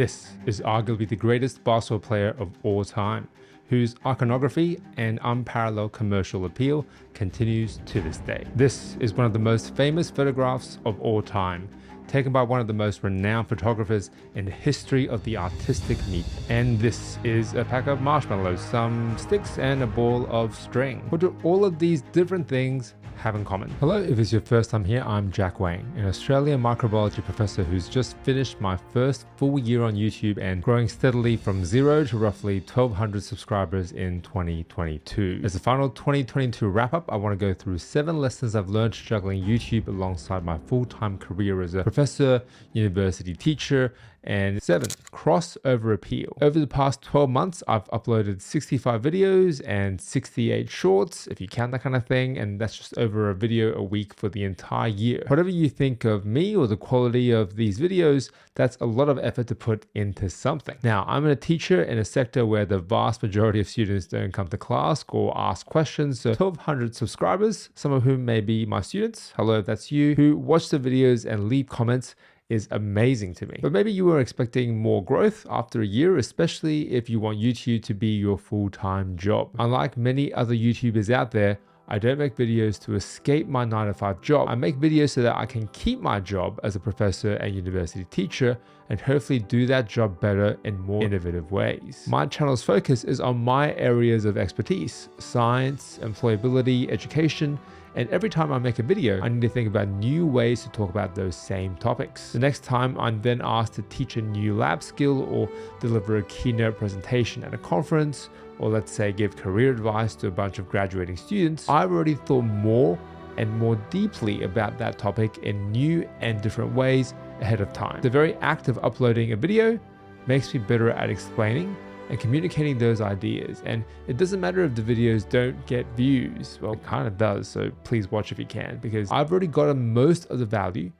This is arguably the greatest basketball player of all time, whose iconography and unparalleled commercial appeal continues to this day. This is one of the most famous photographs of all time, taken by one of the most renowned photographers in the history of the artistic medium. And this is a pack of marshmallows, some sticks, and a ball of string. What do all of these different things have in common? Hello, if it's your first time here, I'm Jack Wang, an Australian microbiology professor who's just finished my first full year on YouTube and growing steadily from 0 to roughly 1,200 subscribers in 2022. As a final 2022 wrap-up, I want to go through 7 lessons I've learned juggling YouTube alongside my full-time career as a professor, university teacher, and 7, crossover appeal. Over the past 12 months, I've uploaded 65 videos and 68 shorts, if you count that kind of thing, and that's just over a video a week for the entire year. Whatever you think of me or the quality of these videos, that's a lot of effort to put into something. Now, I'm a teacher in a sector where the vast majority of students don't come to class or ask questions, so 1,200 subscribers, some of whom may be my students, hello if that's you, who watch the videos and leave comments, is amazing to me. But maybe you were expecting more growth after a year, especially if you want YouTube to be your full-time job. Unlike many other YouTubers out there, I don't make videos to escape my 9-to-5 job. I make videos so that I can keep my job as a professor and university teacher and hopefully do that job better in more innovative ways. My channel's focus is on my areas of expertise: science, employability, education, and every time I make a video, I need to think about new ways to talk about those same topics. The next time I'm then asked to teach a new lab skill or deliver a keynote presentation at a conference, or let's say give career advice to a bunch of graduating students, I've already thought more and more deeply about that topic in new and different ways ahead of time. The very act of uploading a video makes me better at explaining and communicating those ideas. And it doesn't matter if the videos don't get views. Well, it kind of does, so please watch if you can, because I've already gotten most of the value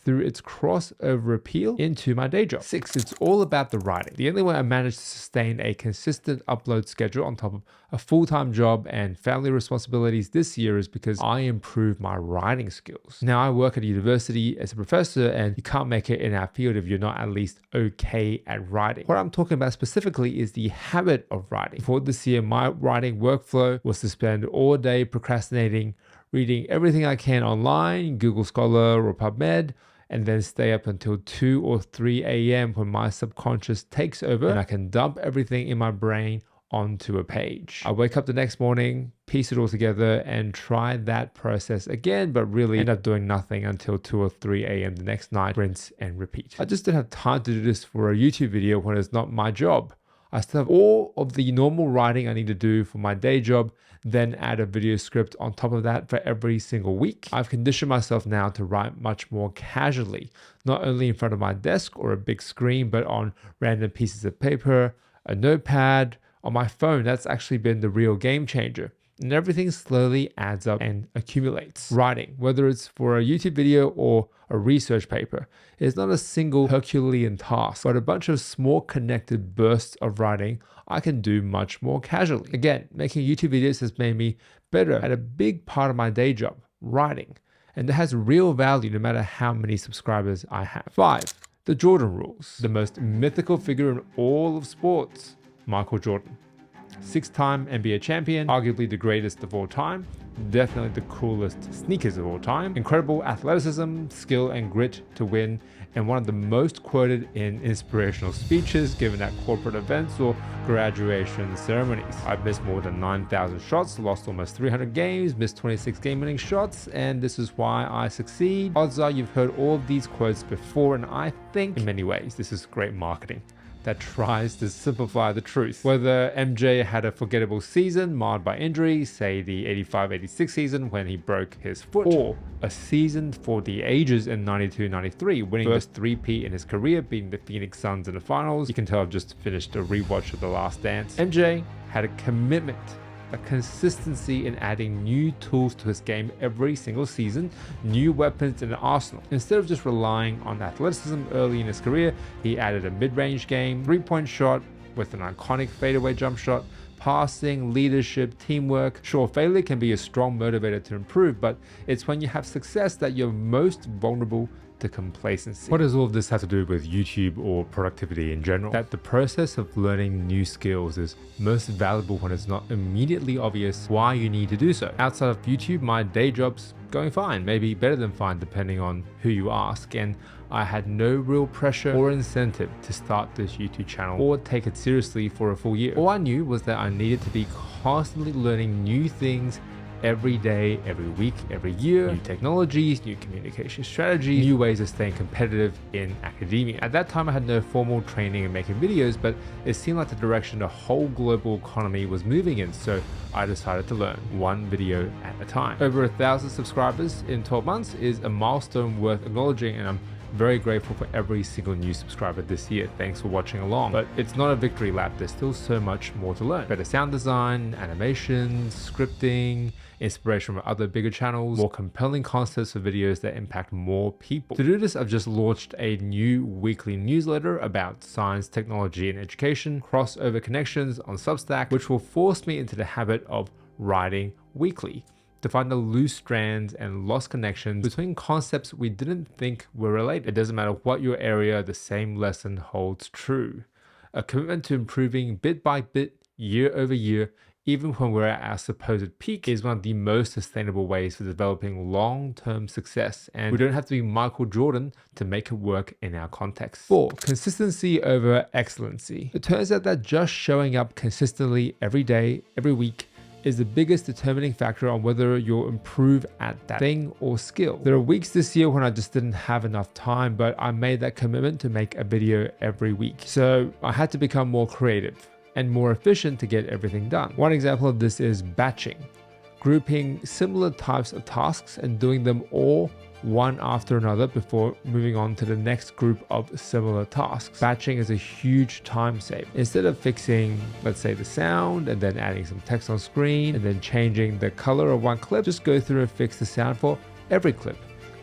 through its crossover appeal into my day job. 6, it's all about the writing. The only way I managed to sustain a consistent upload schedule on top of a full-time job and family responsibilities this year is because I improved my writing skills. Now, I work at a university as a professor, and you can't make it in our field if you're not at least okay at writing. What I'm talking about specifically is the habit of writing. Before this year, my writing workflow was to spend all day procrastinating, reading everything I can online, Google Scholar or PubMed, and then stay up until 2 or 3 a.m. when my subconscious takes over and I can dump everything in my brain onto a page. I wake up the next morning, piece it all together, and try that process again, but really end up doing nothing until 2 or 3 a.m. the next night, rinse and repeat. I just don't have time to do this for a YouTube video when it's not my job. I still have all of the normal writing I need to do for my day job, then add a video script on top of that for every single week. I've conditioned myself now to write much more casually, not only in front of my desk or a big screen, but on random pieces of paper, a notepad, on my phone. That's actually been the real game changer. And everything slowly adds up and accumulates. Writing, whether it's for a YouTube video or a research paper, is not a single Herculean task, but a bunch of small connected bursts of writing I can do much more casually. Again, making YouTube videos has made me better at a big part of my day job, writing, and it has real value no matter how many subscribers I have. 5, the Jordan rules. The most mythical figure in all of sports, Michael Jordan. 6-time NBA champion, arguably the greatest of all time, definitely the coolest sneakers of all time, incredible athleticism, skill, and grit to win, and one of the most quoted in inspirational speeches given at corporate events or graduation ceremonies. I've missed more than 9,000 shots, lost almost 300 games, missed 26 game-winning shots, and this is why I succeed. Odds are you've heard all of these quotes before, and I think in many ways this is great marketing that tries to simplify the truth. Whether MJ had a forgettable season marred by injury, say the 85-86 season when he broke his foot, or a season for the ages in 92-93, winning first 3-peat in his career, beating the Phoenix Suns in the finals. You can tell I've just finished a rewatch of The Last Dance. MJ had a commitment, a consistency in adding new tools to his game every single season, new weapons in an arsenal. Instead of just relying on athleticism early in his career, he added a mid-range game, 3-point shot with an iconic fadeaway jump shot, passing, leadership, teamwork. Sure, failure can be a strong motivator to improve, but it's when you have success that you're most vulnerable to complacency. What does all of this have to do with YouTube or productivity in general? That the process of learning new skills is most valuable when it's not immediately obvious why you need to do so. Outside of YouTube, my day job's going fine, maybe better than fine depending on who you ask, and I had no real pressure or incentive to start this YouTube channel or take it seriously for a full year. All I knew was that I needed to be constantly learning new things every day, every week, every year, new technologies, new communication strategies, new ways of staying competitive in academia. At that time, I had no formal training in making videos, but it seemed like the direction the whole global economy was moving in, so I decided to learn one video at a time. Over 1,000 subscribers in 12 months is a milestone worth acknowledging, and I'm very grateful for every single new subscriber this year. Thanks for watching along. But it's not a victory lap. There's still so much more to learn. Better sound design, animation, scripting, inspiration from other bigger channels, more compelling concepts for videos that impact more people. To do this, I've just launched a new weekly newsletter about science, technology, and education, crossover connections on Substack, which will force me into the habit of writing weekly, to find the loose strands and lost connections between concepts we didn't think were related. It doesn't matter what your area, the same lesson holds true. A commitment to improving bit by bit, year over year, even when we're at our supposed peak, is one of the most sustainable ways for developing long-term success, and we don't have to be Michael Jordan to make it work in our context. 4. Consistency over excellency. It turns out that just showing up consistently every day, every week, is the biggest determining factor on whether you'll improve at that thing or skill. There are weeks this year when I just didn't have enough time, but I made that commitment to make a video every week. So I had to become more creative and more efficient to get everything done. One example of this is batching, grouping similar types of tasks and doing them all one after another before moving on to the next group of similar tasks. Batching is a huge time saver. Instead of fixing, let's say, the sound and then adding some text on screen and then changing the color of one clip, just go through and fix the sound for every clip,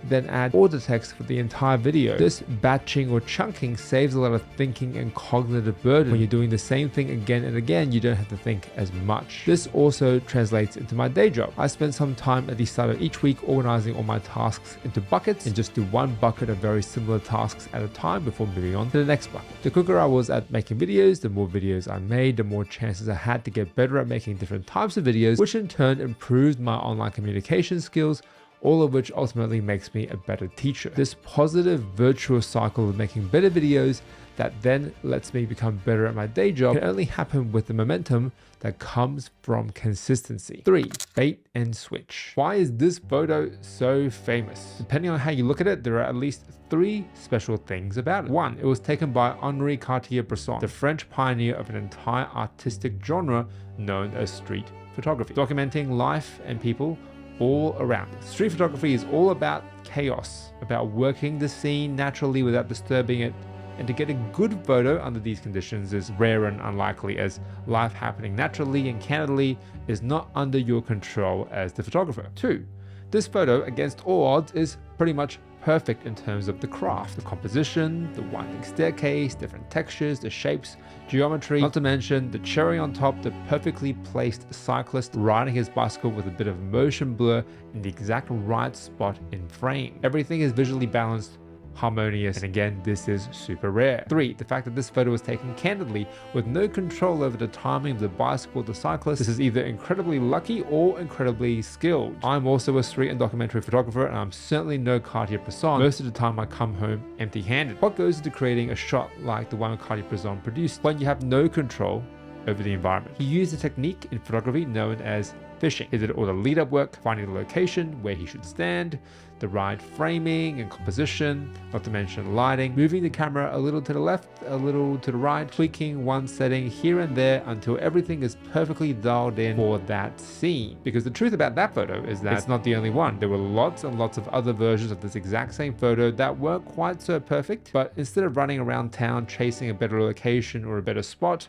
then add all the text for the entire video. This batching or chunking saves a lot of thinking and cognitive burden. When you're doing the same thing again and again, you don't have to think as much. This also translates into my day job. I spend some time at the start of each week organizing all my tasks into buckets and just do one bucket of very similar tasks at a time before moving on to the next bucket. The quicker I was at making videos, the more videos I made, the more chances I had to get better at making different types of videos, which in turn improved my online communication skills, all of which ultimately makes me a better teacher. This positive virtuous cycle of making better videos that then lets me become better at my day job can only happen with the momentum that comes from consistency. 3. Bait and switch. Why is this photo so famous? Depending on how you look at it, there are at least 3 special things about it. 1. It was taken by Henri Cartier-Bresson, the French pioneer of an entire artistic genre known as street photography, documenting life and people all around. Street photography is all about chaos, about working the scene naturally without disturbing it, and to get a good photo under these conditions is rare and unlikely, as life happening naturally and candidly is not under your control as the photographer. 2. This photo, against all odds, is pretty much perfect in terms of the craft, the composition, the winding staircase, different textures, the shapes, geometry, not to mention the cherry on top, the perfectly placed cyclist riding his bicycle with a bit of motion blur in the exact right spot in frame. Everything is visually balanced, harmonious, and again, this is super rare. 3. The fact that this photo was taken candidly with no control over the timing of the bicycle or the cyclist. This is either incredibly lucky or incredibly skilled. I'm also a street and documentary photographer, and I'm certainly no Cartier-Bresson. Most of the time I come home empty-handed. What goes into creating a shot like the one Cartier-Bresson produced when you have no control over the environment? He used a technique in photography known as fishing. He did all the lead-up work, finding the location where he should stand, the right framing and composition, not to mention lighting, moving the camera a little to the left, a little to the right, tweaking one setting here and there until everything is perfectly dialed in for that scene. Because the truth about that photo is that it's not the only one. There were lots and lots of other versions of this exact same photo that weren't quite so perfect, but instead of running around town chasing a better location or a better spot,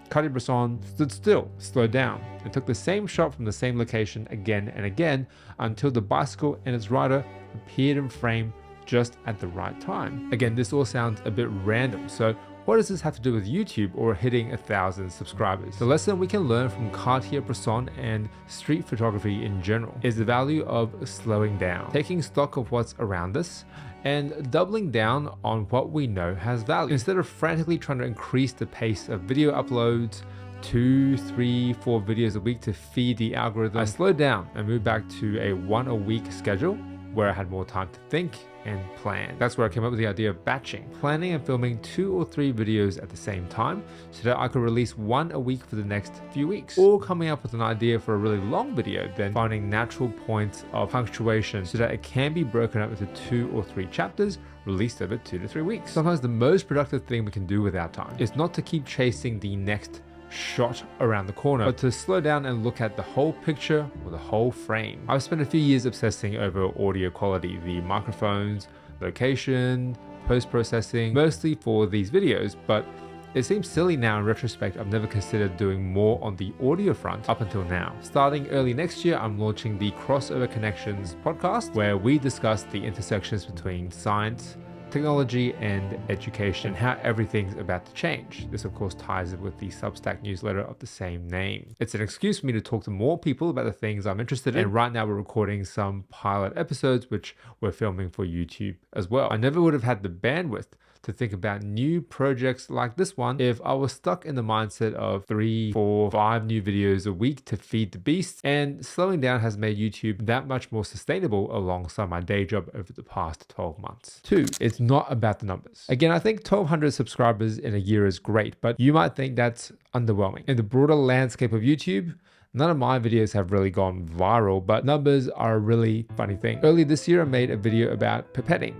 Cartier-Bresson stood still, slowed down, and took the same shot from the same location again and again until the bicycle and its rider appeared in frame just at the right time. Again, this all sounds a bit random, so What does this have to do with YouTube or hitting 1,000 subscribers? The lesson we can learn from Cartier-Bresson and street photography in general is the value of slowing down, taking stock of what's around us, and doubling down on what we know has value. Instead of frantically trying to increase the pace of video uploads, 2, 3, 4 videos a week to feed the algorithm, I slowed down and moved back to a 1-a-week schedule where I had more time to think and plan. That's where I came up with the idea of batching, planning and filming 2 or 3 videos at the same time so that I could release 1 a week for the next few weeks, or coming up with an idea for a really long video, then finding natural points of punctuation so that it can be broken up into 2 or 3 chapters released over 2 to 3 weeks. Sometimes the most productive thing we can do with our time is not to keep chasing the next shot around the corner, but to slow down and look at the whole picture or the whole frame. I've spent a few years obsessing over audio quality, the microphones, location, post-processing, mostly for these videos, but it seems silly now in retrospect. I've never considered doing more on the audio front up until now. Starting early next year, I'm launching the Crossover Connections podcast, where we discuss the intersections between science, technology, and education, and how everything's about to change. This of course ties in with the Substack newsletter of the same name. It's an excuse for me to talk to more people about the things I'm interested in, and right now we're recording some pilot episodes which we're filming for YouTube as well. I never would have had the bandwidth to think about new projects like this one if I was stuck in the mindset of 3, 4, 5 new videos a week to feed the beast, and slowing down has made YouTube that much more sustainable alongside my day job over the past 12 months. 2, it's not about the numbers. Again, I think 1,200 subscribers in a year is great, but you might think that's underwhelming. In the broader landscape of YouTube, none of my videos have really gone viral, but numbers are a really funny thing. Early this year, I made a video about pipetting,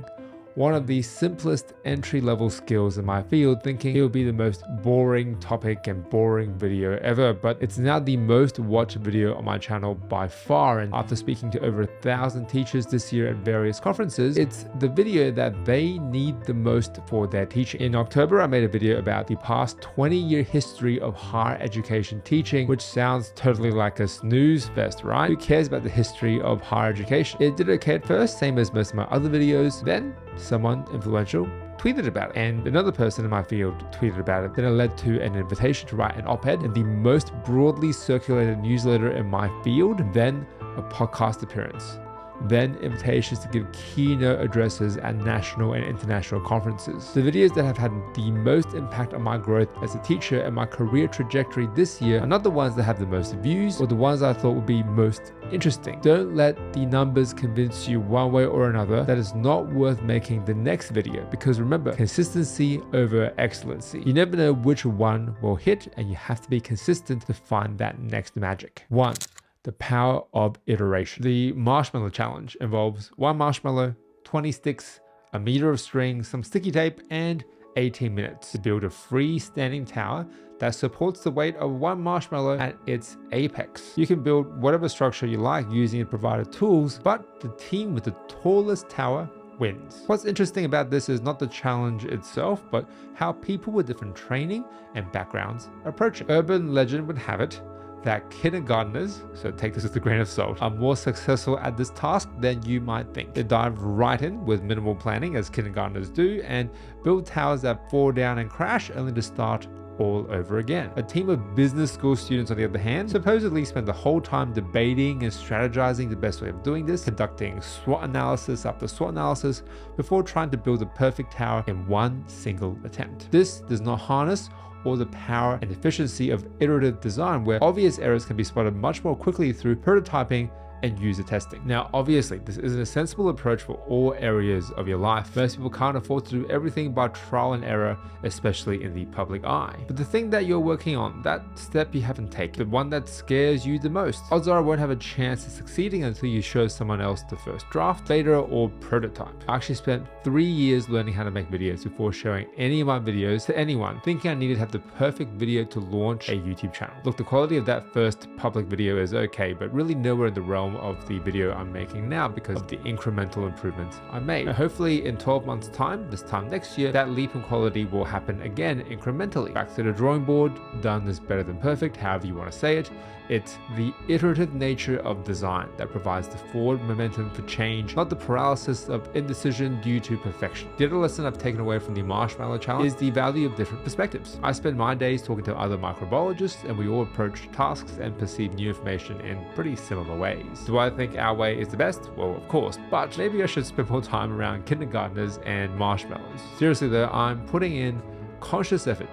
one of the simplest entry-level skills in my field, thinking it would be the most boring topic and boring video ever, but it's now the most watched video on my channel by far, and after speaking to over 1,000 teachers this year at various conferences, it's the video that they need the most for their teaching. In October, I made a video about the past 20-year history of higher education teaching, which sounds totally like a snooze fest, right? Who cares about the history of higher education? It did okay at first, same as most of my other videos. Then someone influential tweeted about it, and another person in my field tweeted about it. Then it led to an invitation to write an op-ed in the most broadly circulated newsletter in my field, then a podcast appearance, then invitations to give keynote addresses at national and international conferences. The videos that have had the most impact on my growth as a teacher and my career trajectory this year are not the ones that have the most views or the ones I thought would be most interesting. Don't let the numbers convince you one way or another that it's not worth making the next video, because remember, consistency over excellency. You never know which one will hit, and you have to be consistent to find that next magic. 1. The power of iteration. The marshmallow challenge involves 1 marshmallow, 20 sticks, a meter of string, some sticky tape, and 18 minutes to build a freestanding tower that supports the weight of 1 marshmallow at its apex. You can build whatever structure you like using the provided tools, but the team with the tallest tower wins. What's interesting about this is not the challenge itself, but how people with different training and backgrounds approach it. Urban legend would have it that kindergartners, so take this with a grain of salt, are more successful at this task than you might think. They dive right in with minimal planning, as kindergartners do, and build towers that fall down and crash only to start all over again. A team of business school students, on the other hand, supposedly spend the whole time debating and strategizing the best way of doing this, conducting SWOT analysis after SWOT analysis before trying to build a perfect tower in one single attempt. This does not harness or the power and efficiency of iterative design, where obvious errors can be spotted much more quickly through prototyping and user testing. Now, obviously, this isn't a sensible approach for all areas of your life. Most people can't afford to do everything by trial and error, especially in the public eye. But the thing that you're working on, that step you haven't taken, the one that scares you the most, odds are I won't have a chance of succeeding until you show someone else the first draft, beta, or prototype. I actually spent 3 years learning how to make videos before showing any of my videos to anyone, thinking I needed to have the perfect video to launch a YouTube channel. Look, the quality of that first public video is okay, but really nowhere in the realm realm of the video I'm making now because of the incremental improvements I made. Now, hopefully in 12 months time, this time next year, that leap in quality will happen again incrementally. Back to the drawing board, done is better than perfect, however you want to say it. It's the iterative nature of design that provides the forward momentum for change, not the paralysis of indecision due to perfection. The other lesson I've taken away from the Marshmallow Challenge is the value of different perspectives. I spend my days talking to other microbiologists, and we all approach tasks and perceive new information in pretty similar ways. Do I think our way is the best? Well, of course, but maybe I should spend more time around kindergartners and marshmallows. Seriously though, I'm putting in conscious effort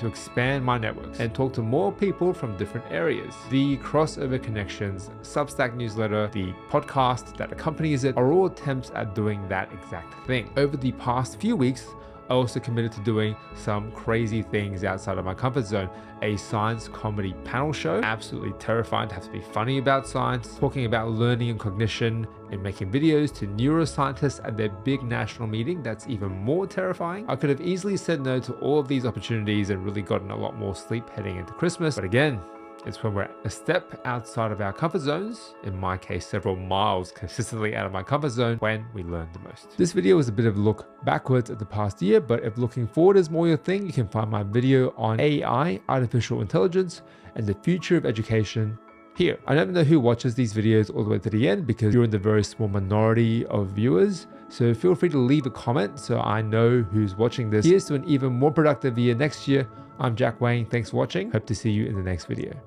to expand my networks and talk to more people from different areas. The crossover connections, Substack newsletter, the podcast that accompanies it are all attempts at doing that exact thing. Over the past few weeks, I also committed to doing some crazy things outside of my comfort zone. A science comedy panel show, absolutely terrifying to have to be funny about science, talking about learning and cognition, and making videos to neuroscientists at their big national meeting. That's even more terrifying. I could have easily said no to all of these opportunities and really gotten a lot more sleep heading into Christmas. But again, it's when we're a step outside of our comfort zones, in my case several miles consistently out of my comfort zone, when we learn the most. This video is a bit of a look backwards at the past year, but if looking forward is more your thing, you can find my video on AI, artificial intelligence, and the future of education here. I never know who watches these videos all the way to the end because you're in the very small minority of viewers, so feel free to leave a comment so I know who's watching this. Here's to an even more productive year next year. I'm Jack Wang, thanks for watching, hope to see you in the next video.